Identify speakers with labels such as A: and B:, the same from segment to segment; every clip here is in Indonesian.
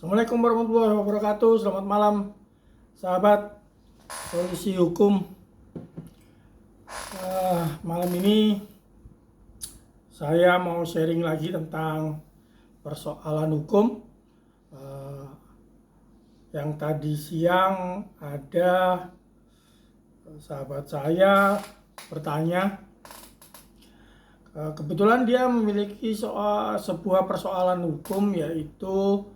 A: Assalamualaikum warahmatullahi wabarakatuh. Selamat malam, sahabat Solusi Hukum. Malam ini saya mau sharing lagi tentang persoalan hukum. Yang tadi siang ada sahabat saya bertanya. Kebetulan dia memiliki sebuah persoalan hukum, yaitu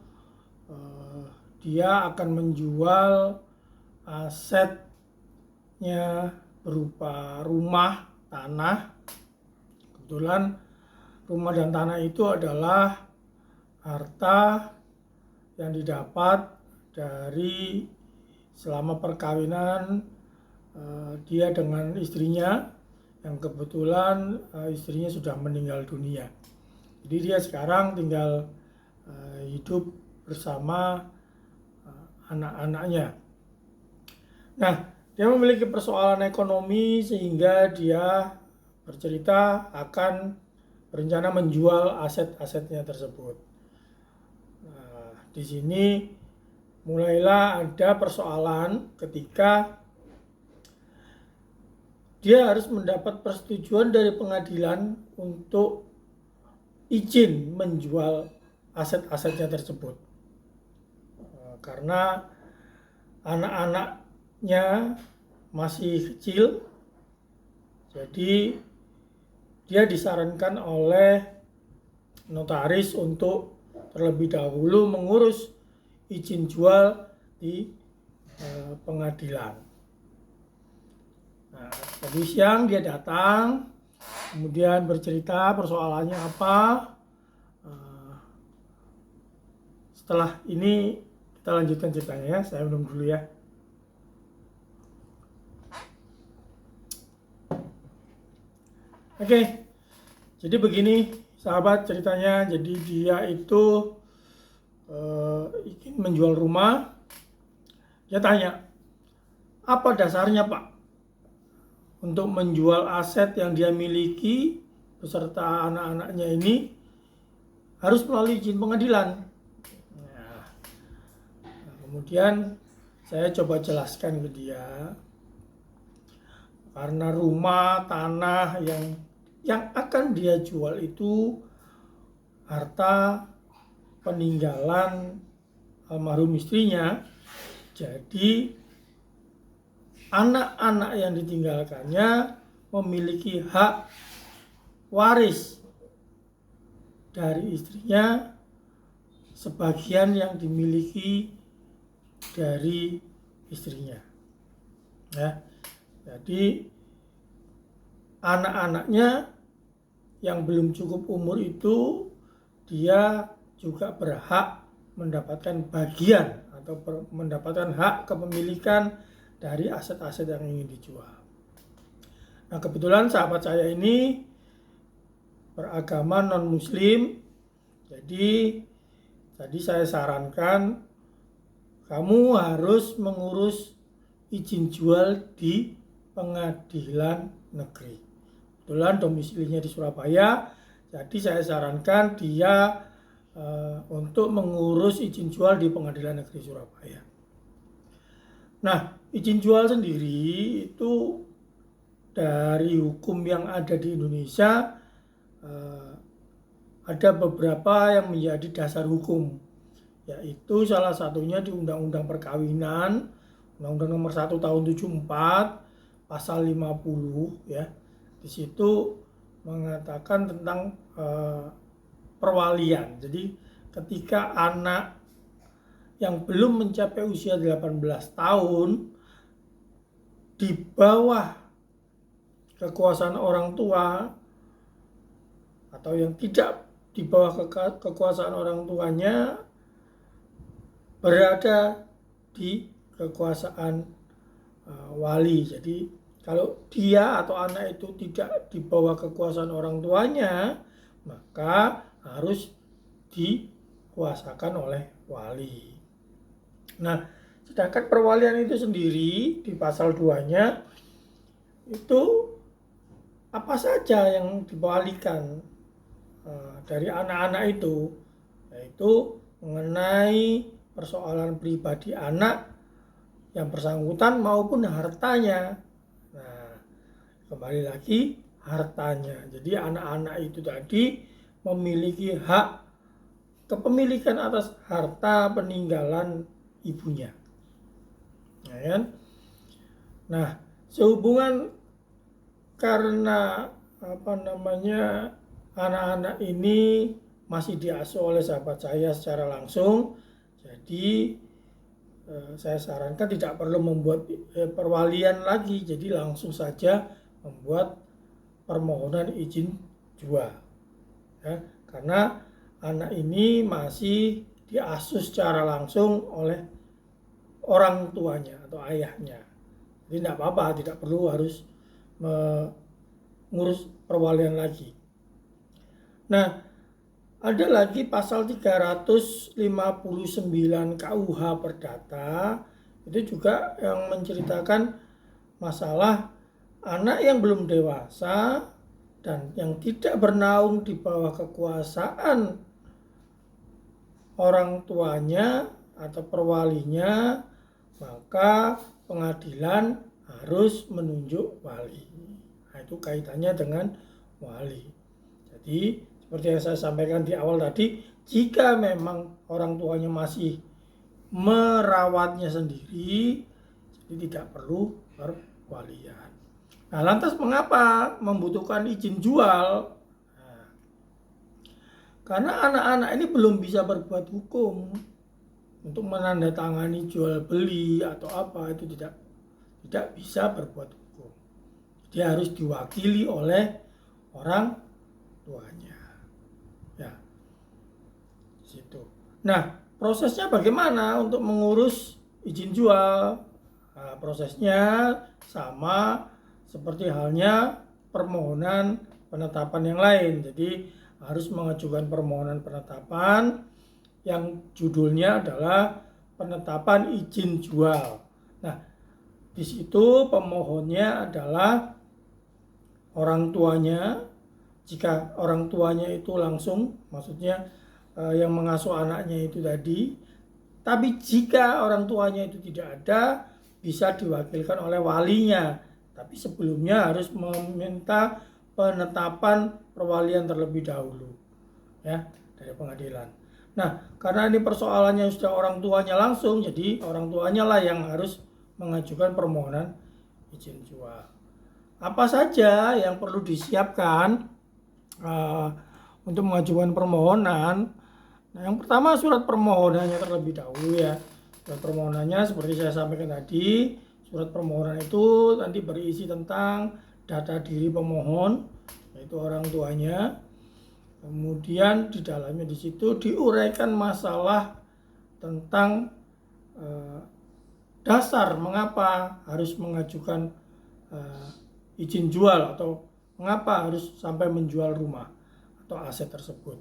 A: dia akan menjual asetnya berupa rumah, tanah. Kebetulan rumah dan tanah itu adalah harta yang didapat dari selama perkawinan dia dengan istrinya, yang kebetulan istrinya sudah meninggal dunia. Jadi dia sekarang tinggal hidup bersama anak-anaknya. Nah, dia memiliki persoalan ekonomi sehingga dia bercerita akan berencana menjual aset-asetnya tersebut. Nah, di sini mulailah ada persoalan ketika dia harus mendapat persetujuan dari pengadilan untuk izin menjual aset-asetnya tersebut. Karena anak-anaknya masih kecil, jadi dia disarankan oleh notaris untuk terlebih dahulu mengurus izin jual di pengadilan. Nah, tadi siang dia datang, kemudian bercerita persoalannya apa. Setelah ini kita lanjutkan ceritanya ya. Saya minum dulu ya. Oke, jadi begini sahabat ceritanya. Jadi dia itu ingin menjual rumah. Dia tanya, apa dasarnya Pak untuk menjual aset yang dia miliki beserta anak-anaknya ini harus melalui izin pengadilan? Kemudian saya coba jelaskan ke dia, karena rumah, tanah yang akan dia jual itu harta peninggalan almarhum istrinya. Jadi anak-anak yang ditinggalkannya memiliki hak waris dari istrinya sebagian yang dimiliki dari istrinya ya. Jadi anak-anaknya yang belum cukup umur itu dia juga berhak mendapatkan bagian atau mendapatkan hak kepemilikan dari aset-aset yang ingin dijual. Nah, kebetulan sahabat saya ini beragama non-muslim, jadi tadi saya sarankan kamu harus mengurus izin jual di pengadilan negeri. Kebetulan domisilinya di Surabaya, jadi saya sarankan dia untuk mengurus izin jual di pengadilan negeri Surabaya. Nah, izin jual sendiri itu dari hukum yang ada di Indonesia ada beberapa yang menjadi dasar hukum, yaitu salah satunya di Undang-Undang Perkawinan, Undang-Undang Nomor 1 Tahun 74, Pasal 50 ya. Di situ mengatakan tentang perwalian. Jadi ketika anak yang belum mencapai usia 18 tahun di bawah kekuasaan orang tua atau yang tidak di bawah kekuasaan orang tuanya berada di kekuasaan wali. Jadi kalau dia atau anak itu tidak di bawah kekuasaan orang tuanya, maka harus dikuasakan oleh wali. Nah, sedangkan perwalian itu sendiri di pasal 2-nya itu apa saja yang diwalikan dari anak-anak itu, yaitu mengenai persoalan pribadi anak yang bersangkutan maupun hartanya. Nah, kembali lagi hartanya. Jadi anak-anak itu tadi memiliki hak kepemilikan atas harta peninggalan ibunya. Nah, sehubungan karena anak-anak ini masih diasuh oleh sahabat saya secara langsung, jadi saya sarankan tidak perlu membuat perwalian lagi, jadi langsung saja membuat permohonan izin jual, ya, karena anak ini masih diasuh secara langsung oleh orang tuanya atau ayahnya. Jadi tidak apa-apa, tidak perlu harus mengurus perwalian lagi. Nah, ada lagi pasal 359 KUH Perdata, itu juga yang menceritakan masalah anak yang belum dewasa dan yang tidak bernaung di bawah kekuasaan orang tuanya atau perwalinya, maka pengadilan harus menunjuk wali. Nah, itu kaitannya dengan wali. Jadi seperti yang saya sampaikan di awal tadi, jika memang orang tuanya masih merawatnya sendiri, jadi tidak perlu perwalian. Nah, lantas mengapa membutuhkan izin jual? Nah, karena anak-anak ini belum bisa berbuat hukum untuk menandatangani jual beli atau apa, itu tidak bisa berbuat hukum. Dia harus diwakili oleh orang tuanya. Ya, situ. Nah, prosesnya bagaimana untuk mengurus izin jual? Nah, prosesnya sama seperti halnya permohonan penetapan yang lain. Jadi harus mengajukan permohonan penetapan yang judulnya adalah penetapan izin jual. Nah, di situ pemohonnya adalah orang tuanya. Jika orang tuanya itu langsung, maksudnya yang mengasuh anaknya itu tadi. Tapi jika orang tuanya itu tidak ada, bisa diwakilkan oleh walinya. Tapi sebelumnya harus meminta penetapan perwalian terlebih dahulu, ya, dari pengadilan. Nah, karena ini persoalannya sudah orang tuanya langsung, jadi orang tuanya lah yang harus mengajukan permohonan izin jual. Apa saja yang perlu disiapkan untuk mengajukan permohonan? Nah, yang pertama surat permohonannya terlebih dahulu, ya. Surat permohonannya seperti saya sampaikan tadi, surat permohonan itu nanti berisi tentang data diri pemohon, yaitu orang tuanya. Kemudian di dalamnya di situ diuraikan masalah tentang dasar mengapa harus mengajukan izin jual atau mengapa harus sampai menjual rumah atau aset tersebut.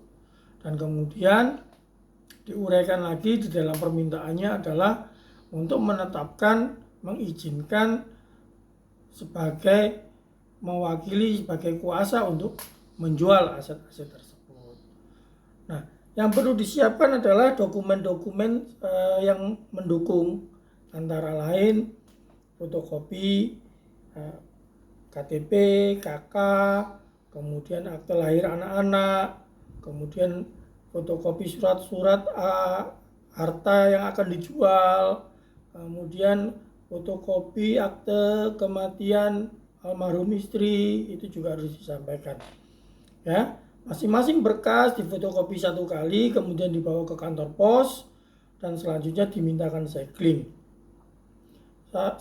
A: Dan kemudian diuraikan lagi di dalam permintaannya adalah untuk menetapkan, mengizinkan sebagai mewakili sebagai kuasa untuk menjual aset-aset tersebut. Nah, yang perlu disiapkan adalah dokumen-dokumen yang mendukung, antara lain fotokopi KTP, KK, kemudian akte lahir anak-anak, kemudian fotokopi surat-surat harta yang akan dijual, kemudian fotokopi akte kematian almarhum istri, itu juga harus disampaikan. Ya, masing-masing berkas difotokopi 1 kali, kemudian dibawa ke kantor pos, dan selanjutnya dimintakan segling.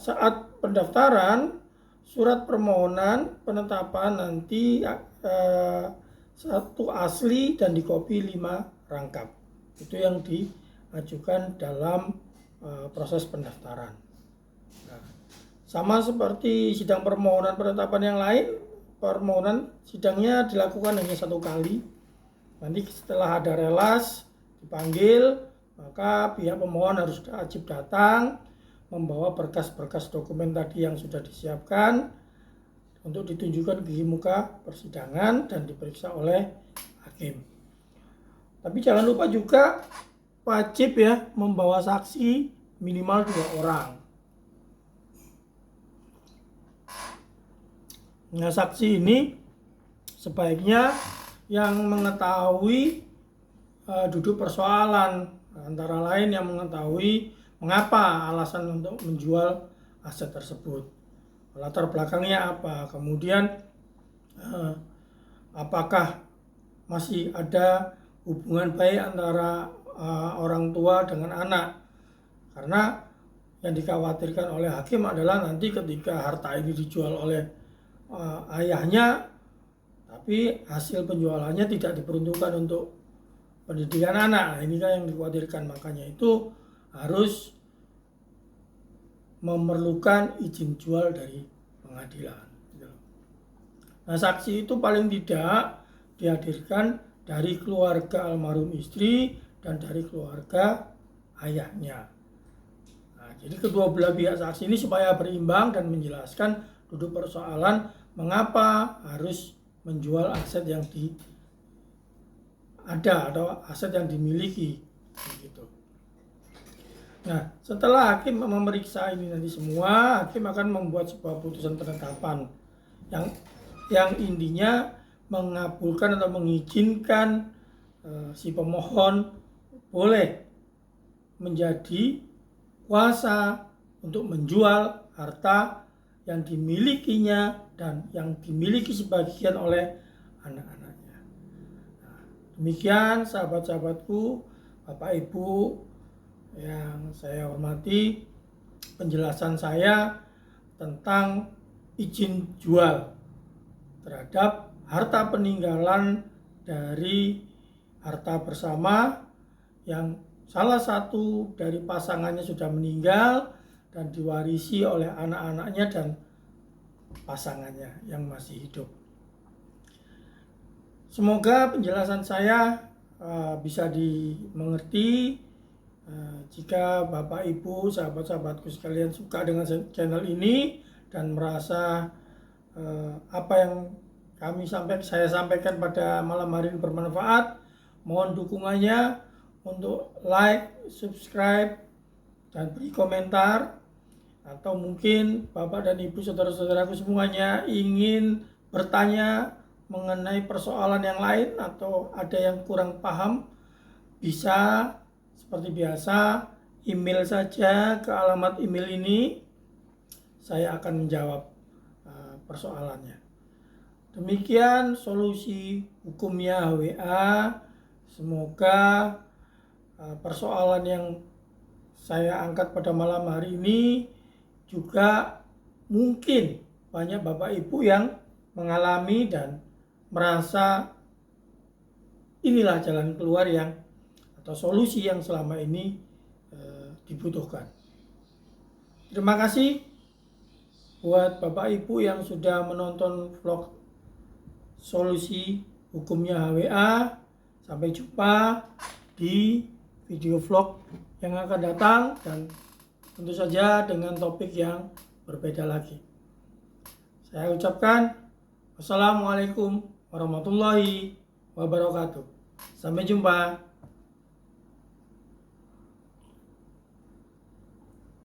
A: Saat pendaftaran, surat permohonan penetapan nanti 1 asli dan dikopi 5 rangkap. Itu yang diajukan dalam proses pendaftaran. Nah, sama seperti sidang permohonan penetapan yang lain, permohonan sidangnya dilakukan hanya 1 kali. Nanti setelah ada relas dipanggil, maka pihak pemohon harus wajib datang membawa berkas-berkas dokumen tadi yang sudah disiapkan untuk ditunjukkan di muka persidangan dan diperiksa oleh hakim. Tapi jangan lupa juga wajib ya membawa saksi minimal 2 orang. Nah, saksi ini sebaiknya yang mengetahui duduk persoalan, antara lain yang mengetahui mengapa alasan untuk menjual aset tersebut, latar belakangnya apa, kemudian apakah masih ada hubungan baik antara orang tua dengan anak. Karena yang dikhawatirkan oleh hakim adalah nanti ketika harta ini dijual oleh ayahnya, tapi hasil penjualannya tidak diperuntukkan untuk pendidikan anak. Nah, ini kan yang dikhawatirkan, makanya itu harus memerlukan izin jual dari pengadilan. Nah, saksi itu paling tidak dihadirkan dari keluarga almarhum istri dan dari keluarga ayahnya. Nah, jadi kedua belah pihak saksi ini supaya berimbang dan menjelaskan duduk persoalan mengapa harus menjual aset yang ada atau aset yang dimiliki gitu. Nah, setelah hakim memeriksa ini nanti semua, hakim akan membuat sebuah putusan penetapan yang intinya mengabulkan atau mengizinkan si pemohon boleh menjadi kuasa untuk menjual harta yang dimilikinya dan yang dimiliki sebagian oleh anak-anaknya. Nah, demikian sahabat-sahabatku, Bapak Ibu yang saya hormati, penjelasan saya tentang izin jual terhadap harta peninggalan dari harta bersama yang salah satu dari pasangannya sudah meninggal dan diwarisi oleh anak-anaknya dan pasangannya yang masih hidup. Semoga penjelasan saya bisa dimengerti. Jika Bapak Ibu, sahabat-sahabatku sekalian suka dengan channel ini dan merasa apa yang saya sampaikan pada malam hari ini bermanfaat, mohon dukungannya untuk like, subscribe, dan beri komentar. Atau mungkin Bapak dan Ibu, saudara-saudaraku semuanya ingin bertanya mengenai persoalan yang lain atau ada yang kurang paham, bisa seperti biasa email saja ke alamat email ini, saya akan menjawab persoalannya. Demikian solusi hukumnya HWA. Semoga persoalan yang saya angkat pada malam hari ini juga mungkin banyak Bapak Ibu yang mengalami dan merasa inilah jalan keluar atau solusi yang selama ini dibutuhkan. Terima kasih buat Bapak Ibu yang sudah menonton vlog solusi hukumnya HWA. Sampai jumpa di video vlog yang akan datang dan tentu saja dengan topik yang berbeda lagi. Saya ucapkan wassalamualaikum warahmatullahi wabarakatuh. Sampai jumpa.